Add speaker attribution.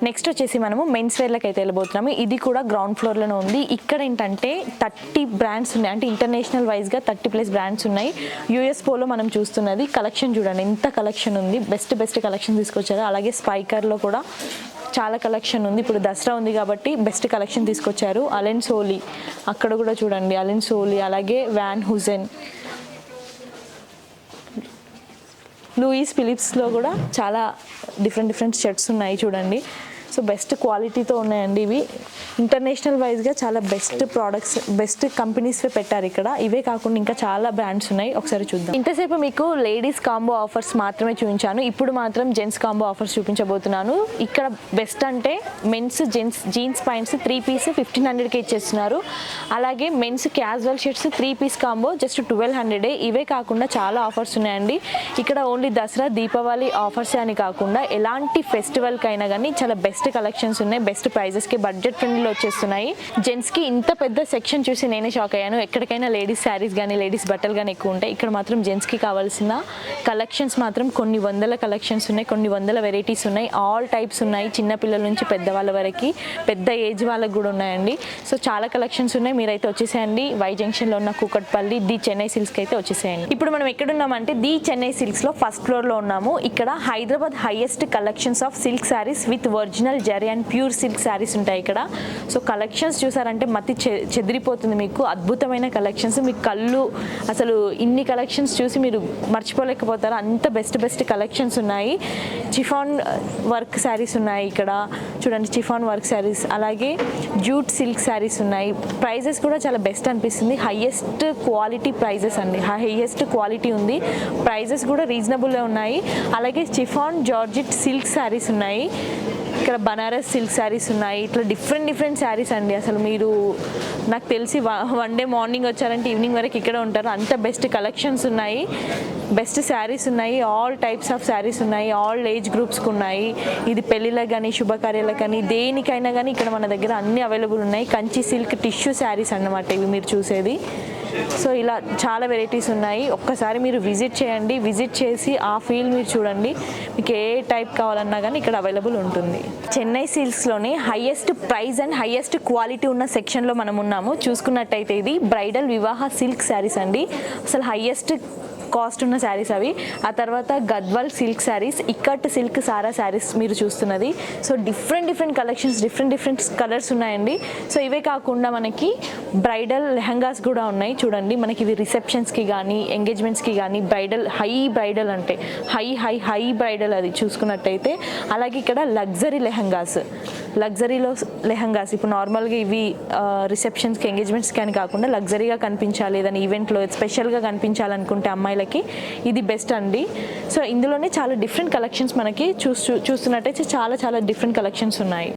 Speaker 1: Next వచ్చేసి మనము men's వేర్లకు అయితే వెళ్ళబోతున్నాము. ఇది కూడా గ్రౌండ్ ఫ్లోర్లోనే ఉంది. ఇక్కడ ఏంటంటే 30 బ్రాండ్స్ ఉన్నాయి, అంటే ఇంటర్నేషనల్ వైజ్గా 30+ బ్రాండ్స్ ఉన్నాయి. యూఎస్ పోలో మనం చూస్తున్నది కలెక్షన్ చూడండి, ఎంత కలెక్షన్ ఉంది, బెస్ట్ కలెక్షన్ తీసుకొచ్చారు. అలాగే స్పైకర్లో కూడా చాలా కలెక్షన్ ఉంది. ఇప్పుడు దసరా ఉంది కాబట్టి బెస్ట్ కలెక్షన్ తీసుకొచ్చారు. అలెన్ సోలీ అక్కడ కూడా చూడండి, అలెన్ సోలీ, అలాగే వ్యాన్ హుజెన్, లూయిస్ ఫిలిప్స్లో కూడా చాలా డిఫరెంట్ షర్ట్స్ ఉన్నాయి చూడండి. సో బెస్ట్ క్వాలిటీతో ఉన్నాయండి. ఇవి ఇంటర్నేషనల్ వైజ్గా చాలా బెస్ట్ ప్రోడక్ట్స్, బెస్ట్ కంపెనీస్ పెట్టారు ఇక్కడ. ఇవే కాకుండా ఇంకా చాలా బ్రాండ్స్ ఉన్నాయి, ఒకసారి చూద్దాం. ఇంతసేపు మీకు లేడీస్ కాంబో ఆఫర్స్ మాత్రమే చూపించాను, ఇప్పుడు మాత్రం జెంట్స్ కాంబో ఆఫర్స్ చూపించబోతున్నాను. ఇక్కడ బెస్ట్ అంటే మెన్స్ జీన్స్ పాయింట్స్ 3 పీస్ 1500కి ఇచ్చేస్తున్నారు. అలాగే men's casual shirts 3 piece combo just 1200. ఇవే కాకుండా చాలా ఆఫర్స్ ఉన్నాయండి. ఇక్కడ ఓన్లీ దసరా దీపావళి ఆఫర్స్ అని కాకుండా ఎలాంటి ఫెస్టివల్కైనా కానీ చాలా బెస్ట్ కలెక్షన్స్ ఉన్నాయి. బెస్ట్ ప్రైజెస్కి బడ్జెట్ ఫ్రెండ్లీలో వచ్చేస్తున్నాయి. జెంట్స్కి ఇంత పెద్ద సెక్షన్ చూసి నేనే షాక్ అయ్యాను. ఎక్కడికైనా లేడీస్ శారీస్ కానీ లేడీస్ బట్టలు కానీ ఎక్కువ ఉంటాయి, ఇక్కడ మాత్రం జెంట్స్కి కావాల్సిన కలెక్షన్స్ మాత్రం కొన్ని వందల కలెక్షన్స్ ఉన్నాయి, కొన్ని వందల వెరైటీస్ ఉన్నాయి. ఆల్ టైప్స్ ఉన్నాయి, చిన్నపిల్లల నుంచి పెద్దవాళ్ళ వరకు, పెద్ద ఏజ్ వాళ్ళకి కూడా ఉన్నాయండి. సో చాలా కలెక్షన్స్ ఉన్నాయి. మీరైతే వచ్చేసేయండి. వై జంక్షన్లో ఉన్న కూకట్పల్లి ది చెన్నై సిల్క్స్కి అయితే వచ్చేసేయండి. ఇప్పుడు మనం ఎక్కడున్నామంటే ది చెన్నై సిల్క్స్లో ఫస్ట్ ఫ్లోర్లో ఉన్నాము. ఇక్కడ Hyderabad highest collections of silk saris with original zari and pure silk saris ఉంటాయి ఇక్కడ. సో కలెక్షన్స్ చూసారంటే మతి చెదిరిపోతుంది మీకు. అద్భుతమైన కలెక్షన్స్, మీ కళ్ళు అసలు ఇన్ని కలెక్షన్స్ చూసి మీరు మర్చిపోలేకపోతారు, అంత బెస్ట్ కలెక్షన్స్ ఉన్నాయి. చిఫాన్ వర్క్ శారీస్ ఉన్నాయి ఇక్కడ చూడండి, చిఫాన్ వర్క్ శారీస్, అలాగే జూట్ సిల్క్ శారీస్ ఉన్నాయి. ప్రైజెస్ కూడా చాలా బెస్ట్ అనిపిస్తుంది. హైయెస్ట్ క్వాలిటీ ప్రైజెస్ అండి, హైయెస్ట్ క్వాలిటీ ఉంది. ప్రైజెస్ కూడా రీజనబుల్గా ఉన్నాయి. అలాగే చిఫాన్ జార్జెట్ సిల్క్ శారీస్ ఉన్నాయి. ఇక్కడ బనారస్ సిల్క్ శారీస్ ఉన్నాయి. ఇట్లా డిఫరెంట్ శారీస్ అండి. అసలు మీరు నాకు తెలిసి వన్ డే మార్నింగ్ వచ్చారంటే ఈవినింగ్ వరకు ఇక్కడే ఉంటారు, అంత బెస్ట్ కలెక్షన్స్ ఉన్నాయి, బెస్ట్ శారీస్ ఉన్నాయి. ఆల్ టైప్స్ ఆఫ్ శారీస్ ఉన్నాయి, ఆల్ ఏజ్ గ్రూప్స్కి ఉన్నాయి. ఇది పెళ్ళిళ్ళకి కానీ శుభకార్యాలకు కానీ దేనికైనా కానీ ఇక్కడ మన దగ్గర అన్నీ అవైలబుల్ ఉన్నాయి. కంచి సిల్క్ టిష్యూ శారీస్ అన్నమాట ఇవి మీరు చూసేది. సో ఇలా చాలా వెరైటీస్ ఉన్నాయి. ఒక్కసారి మీరు విజిట్ చేయండి, విజిట్ చేసి ఆ ఫీల్ మీరు చూడండి. మీకు ఏ టైప్ కావాలన్నా కానీ ఇక్కడ అవైలబుల్ ఉంటుంది. చెన్నై సిల్క్స్లోనే highest price and highest quality ఉన్న సెక్షన్లో మనం ఉన్నాము. చూసుకున్నట్టయితే ఇది బ్రైడల్ వివాహ సిల్క్ శారీస్ అండి. అసలు హైయెస్ట్ కాస్ట్ ఉన్న శారీస్ అవి. ఆ తర్వాత గద్వాల్ సిల్క్ శారీస్, ఇక్కట్ సిల్క్ సారా శారీస్ మీరు చూస్తున్నది. So different collections, different colours ఉన్నాయండి. సో ఇవే కాకుండా మనకి బ్రైడల్ లెహంగాస్ కూడా ఉన్నాయి చూడండి. మనకి ఇవి రిసెప్షన్స్కి కానీ ఎంగేజ్మెంట్స్కి కానీ బ్రైడల్ బ్రైడల్ అంటే హై బ్రైడల్ అది చూసుకున్నట్టయితే. అలాగే ఇక్కడ లగ్జరీ లెహంగాస్ ఇప్పుడు నార్మల్గా ఇవి రిసెప్షన్స్కి ఎంగేజ్మెంట్స్కి అని కాకుండా లగ్జరీగా కనిపించాలి, ఏదైనా ఈవెంట్లో స్పెషల్గా కనిపించాలనుకుంటే అమ్మాయిలకి ఇది బెస్ట్ అండి. సో ఇందులోనే చాలా డిఫరెంట్ కలెక్షన్స్ మనకి చూస్తున్నట్టయితే చాలా డిఫరెంట్ కలెక్షన్స్ ఉన్నాయి.